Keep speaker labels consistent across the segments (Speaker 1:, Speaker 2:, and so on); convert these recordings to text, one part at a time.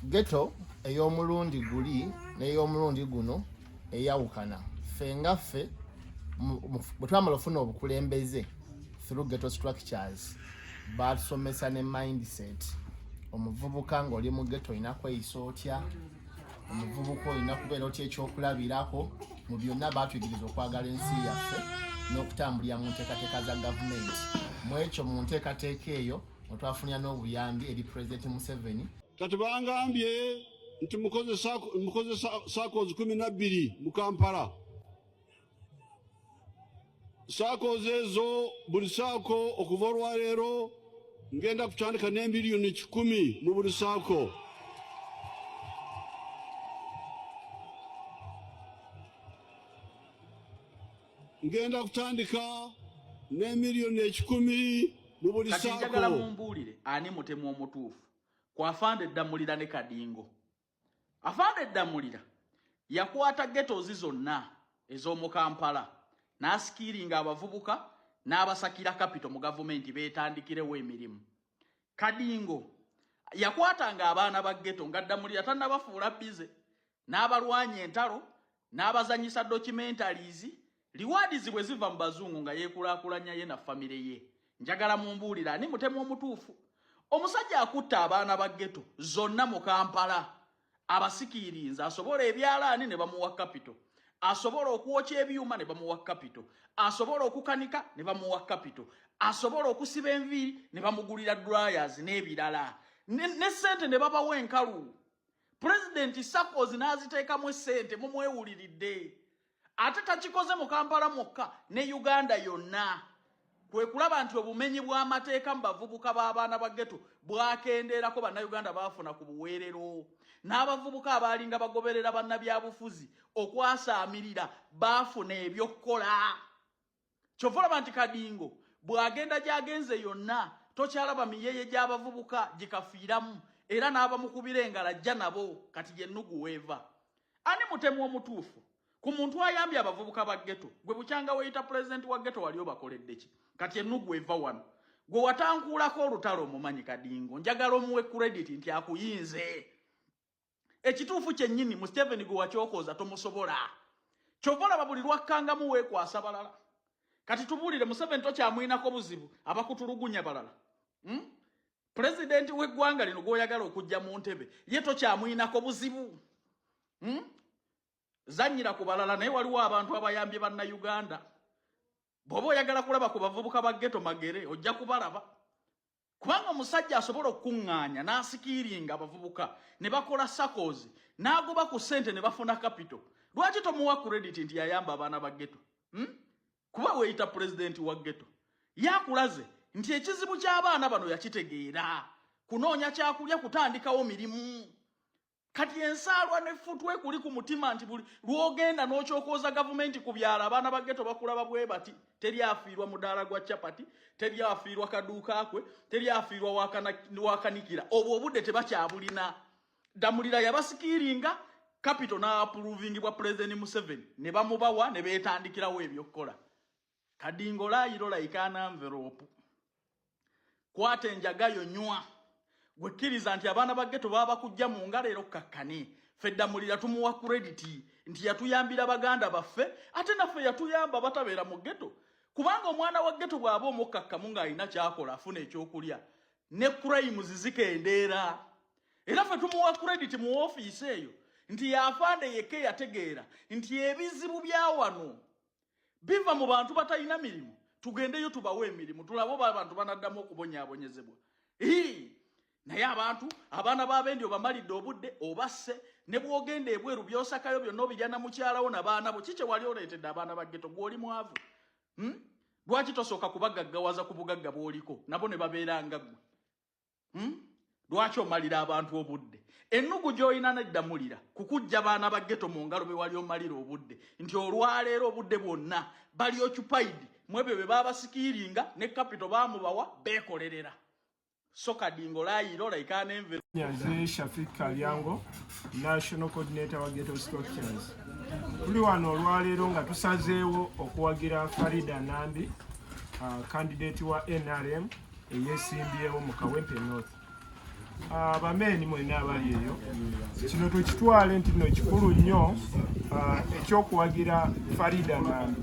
Speaker 1: Ghetto ey'omulundi guli n'ey'omulundi guno eyawukana. Ffe nga ffe bwe twamala ofuna obukulembeze through ghetto structures batusomesa ne mindset. Omuvubuka ng'oli mu ghetto olina kweyisa otya, omuvubuka olina kubeera otya ekyokulabirako. Mu byonna baatuyigiriza okwagala ensi yaffe n'okutambulira mu nteekateeka za gavumenti. Mu ekyo mu nteekateeka eyo otwafunira n'obuyambi eri President Museveni.
Speaker 2: Kati bangambye nti mukoze SACCOs 12 mu Kampala. SACCOs ezo buli SACCO okuva olwaleero ngenda kutandika ne miliyoni 10 mu buli SACCO. Ngenda kutandika ne miliyoni 10 mu buli SACCO.
Speaker 3: Kati njagala mumbulire ani mutemu omutuufu kwa Afande Damulira ne Kadingo. Afande Damulira yakwata ghettos zonna ez'omu Kampala n'asikiringa abavubuka n'abasakira capital mu gavumenti beetandikirewo emirimu. Kadingo yakwatanga abaana ba ghetto nga Damulira tannabafuula bize n'abalwanya entalo n'abazanyisa documentaries liwards bwe ziva mu bazungu nga yeekulaakulanya ye na famire ye. Njagala mumbulira ani mutemu omutuufu. Omusajja akutta abaana ba ghetto zonna mu Kampala abasikirinza asobola ebyalaani ne bamuwa capital, asobola okwokya ebyuma ne bamuwa capital, asobola okukanika ne bamuwa capital, asobola okusiba enviiri ne bamugulira dryers n'ebirala ne ssente ne babawa enkalu. President SACCOs n'aziteekamu essente mumwewuliridde. Ate takikoze mu Kampala mwokka ne Uganda yonna. Kwe kulaba nti obumenyi bw'amateeka mu bavubuka b'abaana ba ghetto bwakendeerako bannayuganda baafuna ku buweerero. N'abavubuka abaalinga bagoberera bannabyabufuzi okwasaamirira baafuna ebyokkola. Kyova olaba nti Kadingo bw'agenda gy'agenze yonna tokyalaba miyeye gy'abavubuka gikafiiramu era n'abamukubira engala ajja nabo kati y'ennugu weeva. Ani mutemu omutuufu ku muntu ayambye abavubuka ba ghetto gwe bukyanga weyita president wa ghetto wali obakoledde ki? Kati ennugu eva wano gwe watankuulako olutalo omumanyi Kadingo njagala omuwe credit nti akuyinze. Ekituufu kyennyini mu Stephen gwe wakyokoza tomusobola. Kyova olaba buli lwakkangamu weekwasa balala. Kati tubuulire Museveni tokyamwinako buzibu abakutulugunya balala. President w'eggwanga lino gw'oyagala okujja mu ntebe ye tokyamwinako buzibu. Zanyira ku balala naye waliwo abantu abayambye bannayuganda. Bw'oba oyagala kulaba ku bavubuka ba ghetto magere ojja kubalaba. Kubanga omusajja asobola okuŋŋaanya n'asikiringa abavubuka ne bakola SACCOs n'agoba ku ssente ne bafuna capital. Lwaki tomuwa credit nti yayamba abaana ba ghetto? Kuba weeyita president wa ghetto yakulaze nti ekizibu ky'abaana bano yakitegeera. Kunoonya kyakulya kutandikawo mirimu. Kati ensaalwa n'effutwe kuli ku mutima nti buli lwogenda n'okyokoza gavumenti ku byala abaana ba ghetto bakulaba bwe bati. Teri afiirwa mudaala gwa chapati, teri afiirwa kaduuka kwe, teri afiirwa wakanikira. Obwo obudde tebakyabulina. Damulira yabasikiringa capital n'approving bwa President Museveni ne bamubawa ne beetandikirawo ebyokkola. Kadingo laayiro layikaana envelope. Kwata enjagayo nywa. Gwekkiriza nti abaana ba ghetto baba kujja mu ngalo era okkakkane. Ffe Damulira tumuwa credit nti yatuyambira baganda baffe ate naffe yatuyamba batabeera mu ghetto. Kubanga omwana wa ghetto bw'aba omukkakkamu ng'alina kyakola afuna ekyokulya ne crimes zikendeera. Era ffe tumuwa credit mu ofiisi eyo nti y'Afande yekka yategeera nti ebizibu bya wano biva mu bantu batalina mirimu. Tugendeyo tubawe emirimu tulabe oba abantu banaddamu okubonyaabonyezebwa. Naye abantu abaana b'abendi obamalidde obudde obasse ne bw'ogenda ebweru by'osakayo byonna obijja na mukyalawo n'abaana bo kiki wali oleetedde abaana ba ghetto gw'oli mwavu? Lwaki tosooka kubagaggawaza ku bugagga bw'oliko nabo ne babeera nga ggwe? Lwaki omalira abantu obudde? Ennugu gy'olina ne Damulira kukujja baana ba ghetto mu ngalo be wali omalira obudde nti olwaleero obudde bwonna bali occupied mu ebyo bye baabasikiringa ne capital baamubawa beekolerera. So Kadingo laayiro layikaana envelope.
Speaker 4: Nze Shafik Kalyango, National Coordinator wa Ghetto Structures. Tuli wano olwaleero nga tusazeewo okuwagira Farida Nambi, candidate wa NRM eyeesimbyewo mu Kawempe North. abameeni mwenna abali eyo kino tukitwale nti no kikulu nnyo ekyokuwagira Farida Nambi.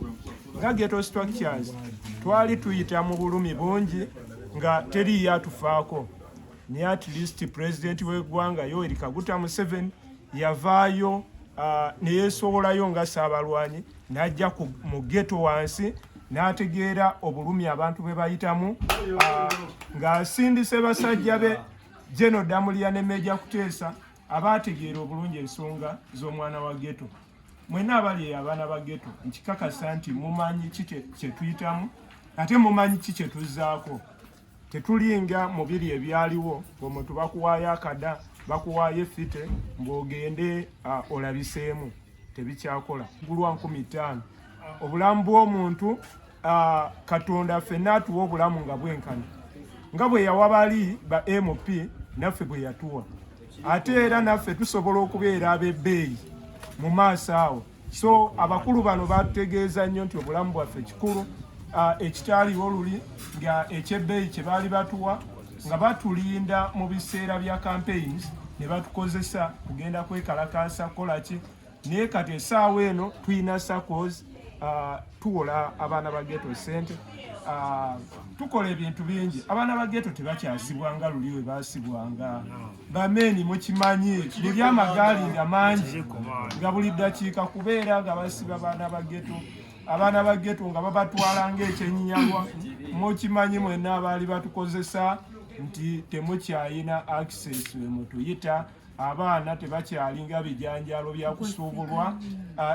Speaker 4: Nga Ghetto Structures twali tuyita mu bulumi bungi nga teriyo atufaako, naye at least President w'eggwanga Yoweri Kaguta Museveni yavaayo ne yeesobolayo nga Ssaabalwanyi n'ajja mu ghetto wansi n'ategeera obulumi abantu bwe bayitamu, ng'asindise basajja be General Damulya ne Major Kuteesa abaategeera obulungi ensonga z'omwana wa ghetto. Mwenna abali abaana ba ghetto nkikakasa nti mumanyi ki kye tuyitamu ate mumanyi ki kye tuzzaako. Tetulinga mu biri ebyaliwo omuntu bakuwaayo akada bakuwaayo effite ng'ogende olabiseemu, tebikyakola. Gulwa 1500 obulamu bw'omuntu Katonda ffenna atuwa obulamu nga bwenkana nga bwe yawa bali ba MP naffe bwe yatuwa, ate era naffe tusobola okubeera ab'ebbeeyi mu maaso awo. So abakulu bano batutegeeza nnyo nti obulamu bwaffe kikulu, ekitaaliwo luli nga ekyebbeeyi kye baali batuwa nga batulinda mu biseera bya campaigns ne batukozesa kugenda kwekalakaasa kukola ki. Naye kati essaawa eno tulina SACCOs, tuwola abaana ba ghetto ssente, tukola ebintu bingi. Abaana ba ghetto tebakyasibwanga luli we baasibwanga. Bameeni mukimanyi buli amagaali nga mangi nga buli ddakiika kubeera nga basiba abaana ba ghetto, abaana ba ghetto nga babatwala ng'ekyenyinyalwa. Mukimanyi mwenna abaali batukozesa nti temukyayina access we mutuyita, abaana tebakyalinga bijanjalo bya kusuubulwa.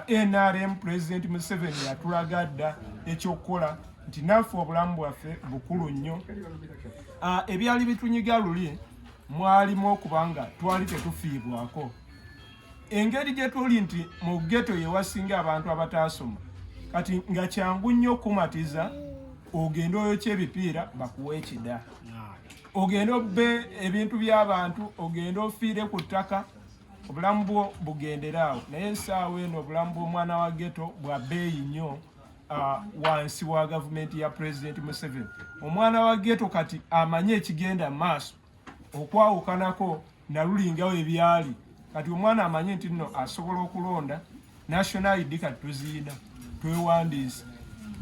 Speaker 4: NRM President Museveni yatulaga dda ekyokukola nti naffe obulamu bwaffe bukulu nnyo. Ebyali bitunyiga luli mwalimu okubanga twali tetufiibwako. Engeri gye tuli nti mu ghetto ye wasinga abantu abataasoma, kati nga kyangu nnyo okumatiza ogenda oyokya ebipiira bakuwa ekida, ogenda obbe ebintu by'abantu, ogenda ofiire ku ttaka, obulamu bwo bugenderaawo. Naye essaawa eno obulamu bw'omwana wa ghetto bwa bbeeyi nnyo wansi wa gavumenti ya President Museveni. Omwana wa ghetto kati amanye ekigenda mu maaso okwawukanako nalulingawo ebyali. Kati omwana amanye nti nno asobola okulonda national ID kati tuziina twewandiisa.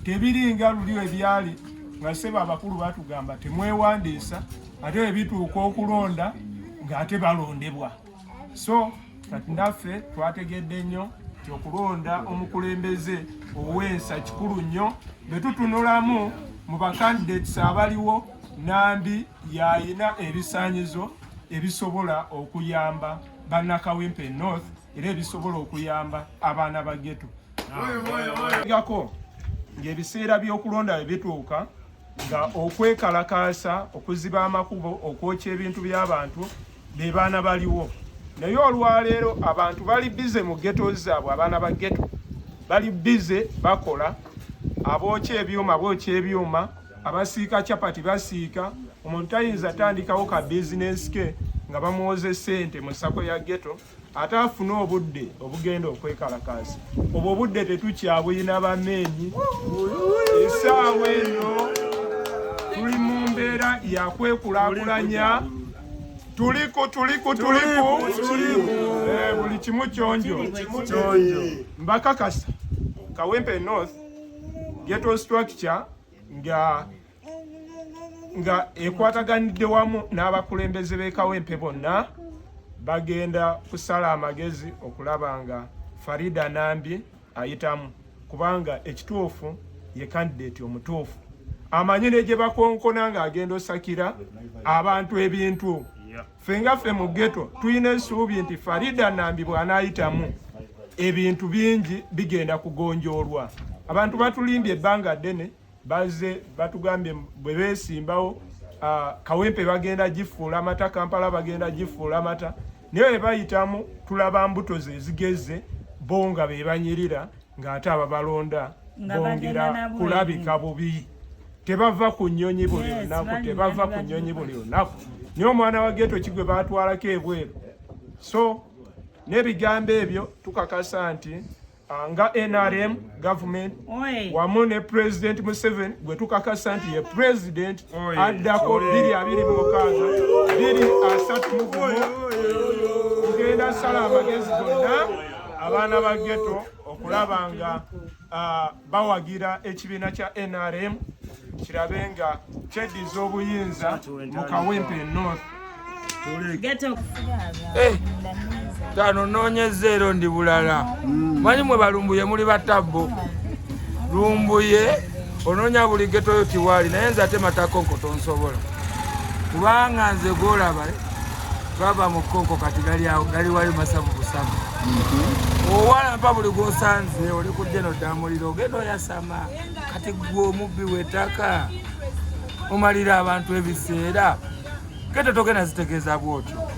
Speaker 4: Tebiringa luli ebyali nga seba abakulu batugamba temwewandiisa ate ebituuka okulonda ng'ate balondebwa. So kati naffe twategedde nnyo nti okulonda omukulembeze ow'ensa kikulu nnyo. Be tutunulamu mu bakandidates abaliwo, Nambi yayina ebisaanyizo ebisobola okuyamba bannakawempe North era ebisobola okuyamba abaana ba ghetto. Gako ng'ebiseera by'okulonda bwe bituuka nga okwekalakaasa, okuziba amakubo, okwokya ebintu by'abantu be baana baliwo. Naye olwaleero abantu bali bize mu ghetto zaabwe, abaana ba ghetto bali bize bakola, abookya ebyuma bookya ebyuma, abasiika capati basiika. Omuntu tayinza tandikawo ka bizinesi ke nga bamuwoze ssente mu sako ya ghetto ate afune obudde obugenda okwekalakaasa. Obwo obudde tetukyabuyina bameeni. Essaawa eno tuli mu mbeera ya kwekulaakulanya. Tuliko buli kimu kyonjo. Mbakakasa Kawempe North Ghetto Structure nga ekwataganidde wamu n'abakulembeze b'e Kawempe bonna bagenda kusala amagezi okulaba nga Farida Nambi ayitamu, kubanga ekituufu ye candidate omutuufu. Amanyi ne gye bakonkona ng'agenda osakira abantu ebintu. Ffe nga ffe mu ghetto tulina essuubi nti Farida Nambi bw'anaayitamu ebintu bingi bigenda kugonjoolwa. Abantu batulimbye ebbanga ddene, bazze batugambye bwe beesimbawo Kawempe bagenda gifuula amata, Kampala bagenda gifuula amata. Naye bwe bayitamu tulaba mbuto ze zigeze bo nga be banyirira ng'ate ababalonda bongera kulabika bubi. Tebava ku nnyonyi buli lunaku, tebava ku nnyonyi buli lunaku. Naye omwana wa ghetto kigwe baatwalako ebweru. So n'ebigambo ebyo tukakasa nti nga NRM government wamu ne President Museveni gwe tukakasa nti ye President addako 2025 tugenda sala amagezi gonna abaana ba ghetto okulaba nga bawagira ekibiina kya NRM kirabe nga kyeddiza obuyinza mu Kawempe North.
Speaker 5: Tano nonyeze ero ndi bulala manyi mwe balumbuye muli batabbo lumbuye ononya buli geto yo tiwali naye nze ate matako nkoto nsobola kubanga nze golaba baba mu konko kati gali wali masabu busabu owala mpa buli gosanze oli ku jeno damuliro gendo yasama kati gwo mubbi wetaka omalira abantu ebiseera kete togena zitegeza bwotyo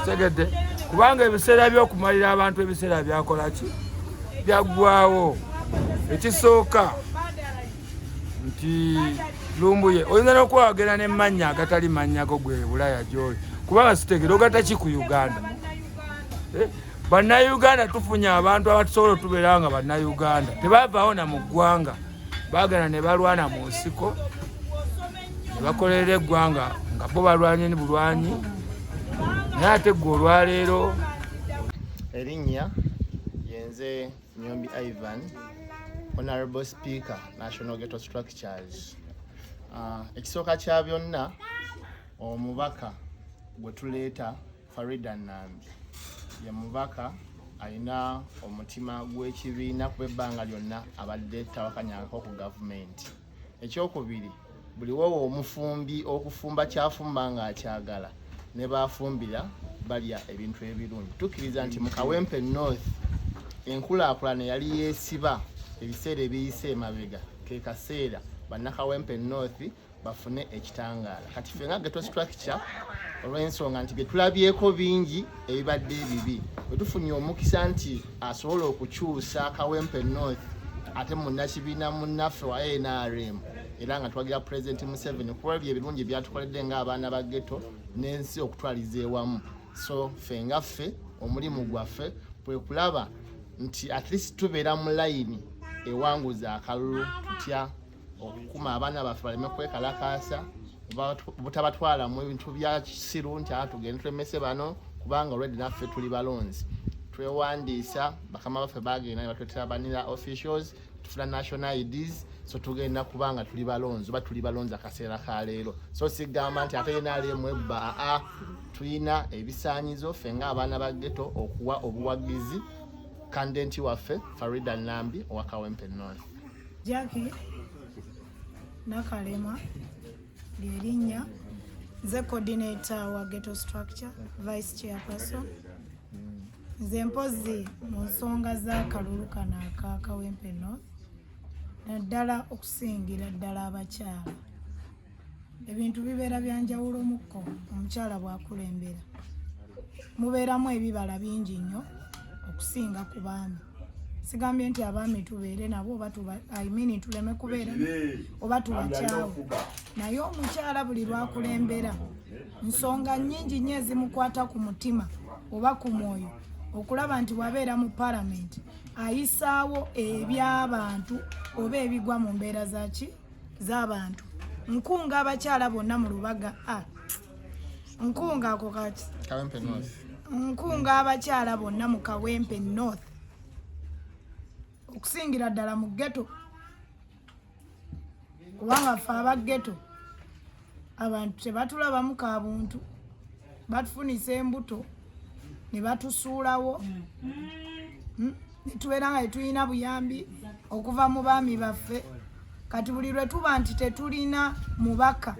Speaker 5: segede kubanga ebiseera by'okumalira abantu ebiseera byakola ki byaggwawo. Ekisooka nti lumbuye oyinza n'okwogera n'emmannya agatali mannyago gwe bulaya gy'oli kubanga sitegera ogata ki ku Uganda. Bannayuganda tufunye abantu abatusobola otubeera nga bannayuganda tebavaawo na mu ggwanga baagana ne balwana mu nsiko ne bakolerera eggwanga nga bo balwanye ni bulwanyi naye ate gwe olwaleero.
Speaker 1: Erinnya yenze Nyombi Ivan, Honorable Speaker, National Ghetto Structures. Ekisooka kya byonna omubaka gwe tuleeta Farida Nambi ye mubaka alina omutima gw'ekibiina ku ebbanga lyonna abadde tawakanyako ku gavumenti. Ekyokubiri buli wowe omufumbi okufumba kyafumba nga akyagala ne bafumbira balya ebintu ebirungi. Tukkiriza nti mu Kawempe North enkulaakulana yali yeesiba ebiseera ebiyise emabega ke kaseera bannakawempe North bafune ekitangaala. Kati ffe nga ghetto structure olw'ensonga nti bye tulabyeko bingi ebibadde ebibi bwe tufunye omukisa nti asobola okukyusa Kawempe North ate munnakibiina munnaffe wa NRM era nga twagira President Museveni kuba ebyo ebirungi byatukoledde ng'abaana ba ghetto n'ensi okutwaliza ewamu. So ffe nga ffe omulimu gwaffe bwe kulaba nti at least tubeera mu layini ewanguza akalulu tutya okukuma abaana baffe baleme kwekalakaasa butabatwala mu ebintu bya kisiru nti tugende tulemese bano kubanga already naffe tuli balonzi. Twewandiisa bakama baffe bagenda ne batwetera banira officials tufuna national IDs so tugenda kubanga tuli balonzi oba tuli balonzi akaseera ka leero. So sigamba nti ate yenaalemu ebba tulina ebisaanyizo ffe ng'abaana ba ghetto okuwa obuwagizi kandenti waffe Farida Nambi owa Kawempe North.
Speaker 6: Jackie Nakalema lyerinnya nze coordinator wa ghetto structure vice chairperson. Nze mpozi mu nsonga z'akalulu kano aka Kawempe North naddala okusingira ddala abakyala. Ebintu bibeera byanjawulo mukko omukyala bw'akulembera mubeeramu ebibala bingi nnyo okusinga ku baami. Sigambye nti abaami tubeere nabo oba tuleme kubeera oba tubakyawe naye omukyala buli lwakulembera nsonga nnyingi nnyo ezimukwata ku mutima oba ku mwoyo okulaba nti wabeera mu palamenti ayisaawo eby'abantu oba ebigwa mu mbeera z'abantu. Nkunga abakyala bonna mu Lubaga nkunga ako kati
Speaker 1: Kawempe North.
Speaker 6: Nkunga abakyala bonna mu Kawempe North okusingira ddala mu ghetto kubanga ffe aba ghetto abantu tebatulabamu ka buntu batufunisa embuto ne batusuulawo netubeera nga tetulina buyambi okuva mu baami baffe. Kati buli lwe tuba nti tetulina mubaka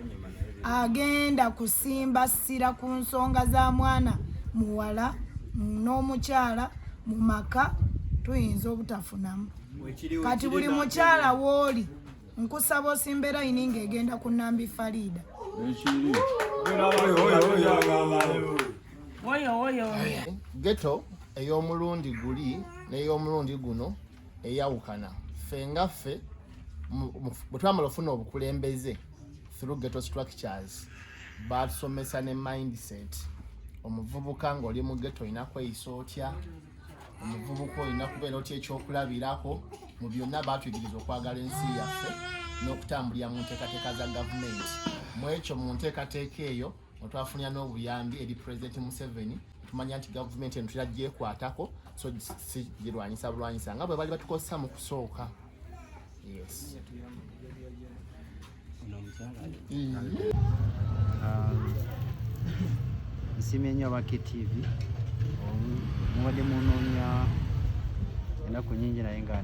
Speaker 6: agenda kusimba ssira ku nsonga za mwana muwala n'omukyala mu maka tuyinza obutafunamu. Kati buli mukyala wooli nkusaba osimba erayini ng'egenda ku Nambi Farida.
Speaker 1: Ghetto ey'omulundi guli n'ey'omulundi guno eyawukana. Ffe nga ffe bwe twamala ofuna obukulembeze through ghetto structures batusomesa ne mindset. Omuvubuka ng'oli mu ghetto olina kweyisa otya omuvubuka olina kubeera otya ekyokulabirako mu byonna baatuyigiriza okwagala ensi yaffe n'okutambulira mu nteekateeka za gavumenti. Mu ekyo mu nteekateeka eyo otwafunira n'obuyambi eri Pulezidenti Museveni, tumanya nti gavumenti eno tera gyekwatako, so si girwanyisa bulwanyisa nga bwe bali batukozesa mu kusooka. Yes.
Speaker 7: Nsiimye nnyo aba KTV mubadde munoonya ennaku nnyingi naye nga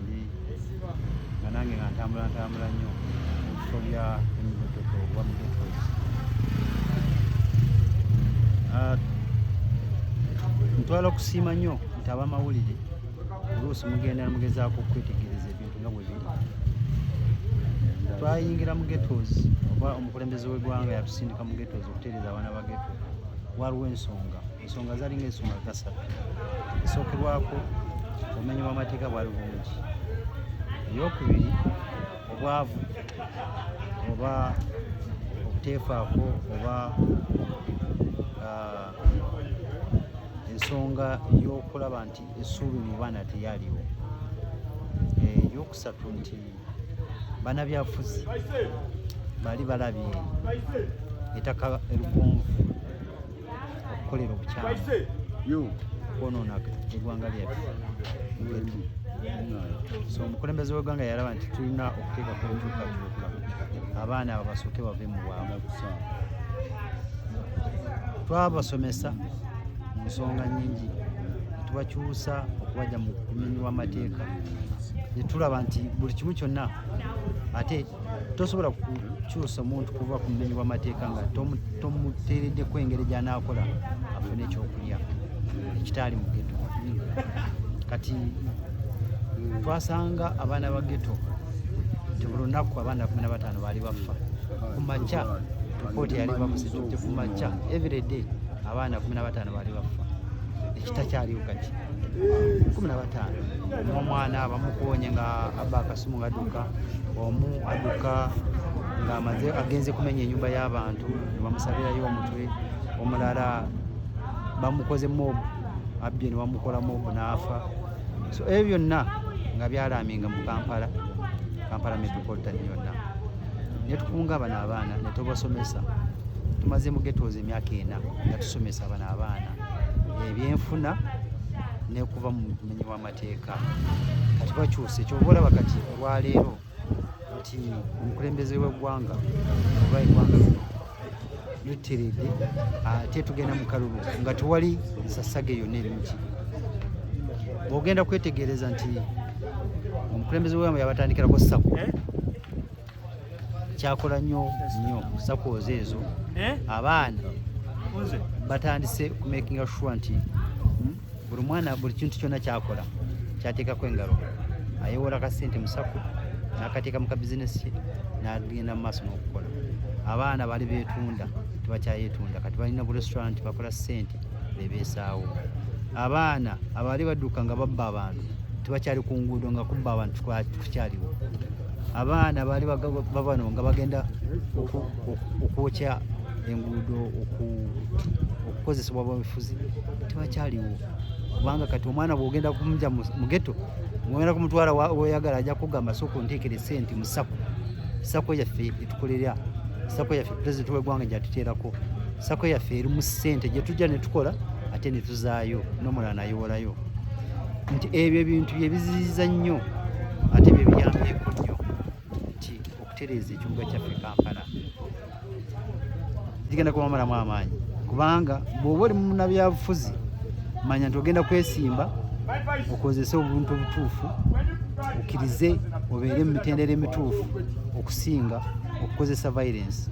Speaker 7: nange nga ntambula nnyo mu bifo bya emigototo oba mugetozi. Ntwala okusiima nnyo nti ab'amawulire oluusi mugenda mugezaako okwetegereza ebintu nga bwe biri. Twayingira mu getozi oba omukulembeze w'eggwanga yatusindika mu getozi okutereeza abaana ba geto. Waliwo ensonga zalinga ensonga gasatu. Esookerwako obumenyi bw'amateeka bwali bungi. Eyookubiri obwavu oba obuteefaako oba ensonga y'okulaba nti essuubi mu baana teyaliwo. Eyookusatu nti bannabyabufuzi bali balabye ettaka erugonvu okukolera obukyamu okwonoona eggwanga lyaffe. So omukulembeze w'eggwanga yalaba nti tulina okuteekako enkyukakyuka abaana abo basooke bave mu bwamu. Twabasomesa mu nsonga nnyingi, tubakyusa okubajja mu bumenyi bw'amateeka. Tulaba nti buli kimu kyonna ate tosobola kukyusa omuntu kuva ku bumenyi bw'amateeka nga tomuteereddeko engeri gy'anaakola afune ekyokulya ekitaali mu geto. Kati twasanga abaana ba geto nti buli lunaku abaana 15 baali bafa. Ku makya ripooti yali bamusitudde ku makya everyday abaana 15 baali bafa. Ekitakyaliwo kati 15. Omwana bamukonye nga abba akasimu ng'adduka, omu adduka ng'amaze agenze kumenya ennyumba y'abantu ne bamusabirayo omutwe, omulala bamukoze mob abbye ne bamukola mob n'afa. So ebyo byonna nga byalaminga mu Kampala metropolitan yonna. Ne tukunga bano abaana ne tubasomesa. Tumaze mu getozi emyaka 4 nga tusomesa bano abaana ebyenfuna ne kuva mu bumenyi bw'amateeka. Kati bakyuse ky'oba olaba kati olwaleero nti omukulembeze w'eggwanga oba eggwanga luteredde ate tugenda mu kalulu nga tewali nsasage yonna ebingi. Bw'ogenda kwetegereza nti omukulembeze w'eggwanga yabatandikirako SACCO, kyakola nnyo SACCOs ezo abaana batandise kumakinga sure nti buli mwana buli kintu kyonna kyakola kyateekako engalo, ayewola akasente mu SACCO n'akateeka mu kabizinesi n'agenda mu maaso n'okukola. Abaana bali beetunda tebakyayeetunda, kati balina bu restaurant bakola ssente bebeesaawo. Abaana abaali badduka nga babba abantu tebakyali ku nguudo nga kubba abantu tukyaliwo. Abaana baali bavano nga bagenda okwokya enguudo okukozesebwa bwefuzi tebakyaliwo. Kubanga kati omwana bw'ogenda kumujja mu geto mwogenda kumutwala w'oyagala ajja kugamba sooka onteekere ssente mu SACCO. SACCO yaffe etukolera, SACCO yaffe pulezidenti w'eggwanga gy'atuteerako. SACCO yaffe erimu ssente gye tujja ne tukola ate ne tuzaayo n'omulala nayewolayo. Nti ebyo ebintu bye biziyiza nnyo ate bye biyambyeko nnyo nti okutereeza ekibuga kyaffe Kampala ligenda kubamalamu amaanyi. Kubanga bw'oba oli munnabyabufuzi manya nti ogenda kwesimba okozese obuntu obutuufu, okkirize obeere mu mitendera emituufu okusinga okukozesa violence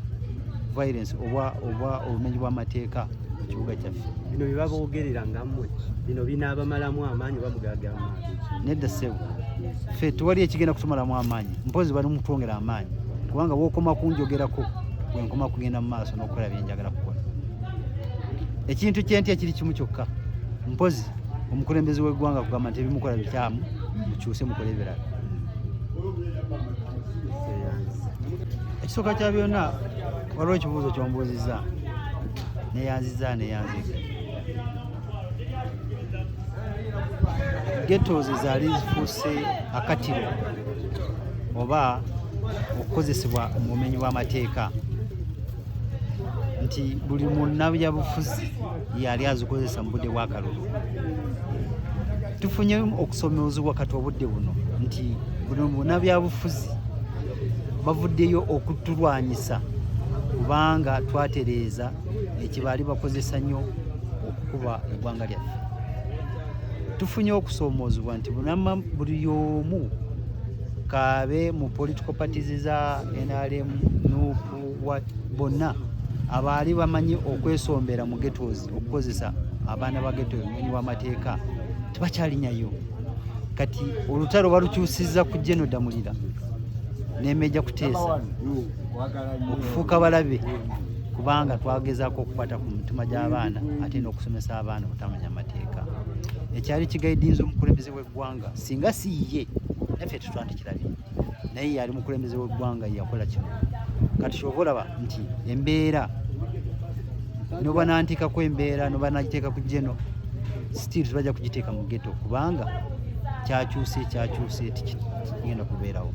Speaker 7: oba obumenyi bw'amateeka mu kibuga kyaffe.
Speaker 8: Bino bye baboogerera nga mmwe bino binaabamalamu amaanyi oba mugagamba?
Speaker 7: Nedda ssebo, ffe tewali ekigenda kutumalamu amaanyi, mpozi bali mutwongera amaanyi. Kubanga bw'okoma kunjogerako bwe nkoma kugenda mu maaso n'okukola bye njagala kukola. Ekintu kyentya kiri kimu kyokka, mpozi omukulembeze w'eggwanga kugamba nti ebimukola bikyamu mukyuse mukole ebirala. Ekisooka kya byonna waliwo ekibuuzo ky'ombuuzizza neyanziza neyanzika. ghettos zaali zifuuse akatiro oba okukozesebwa mu bumenyi bw'amateeka nti buli munnabyabufuzi yali azikozesa mu budde bw'akalulu. Tufunye okusomozebwa kati obudde buno nti buli munnabyabufuzi bavuddeyo okutulwanyisa kubanga twatereeza ekibaali bakozesa nnyo okukuba eggwanga lyaffe. Tufunye okusoomozebwa nti buli omu kaabe mu political parties za NRM, NUP, bonna abaali bamanyi okwesombera mu ghettos okukozesa abaana ba ghetto obumenyi bw'amateeka tebakyalinyayo. Kati olutalo balukyusizza ku General Damulira n'Emmeja Kuteesa okufuuka balabe kubanga twagezaako okukwata ku mitima gy'abaana ate n'okusomesa abaana obutamanya amateeka. Ekyali kigaidinza omukulembeze w'eggwanga singa si ye naffe tetwandikirabye naye yali mukulembeze w'eggwanga yakola kino. Kati kyova olaba nti embeera noba nanteekako embeera noba nagiteeka ku General still tubajja kugiteeka mu ghetto kubanga kyakyuse tikigenda kubeerawo.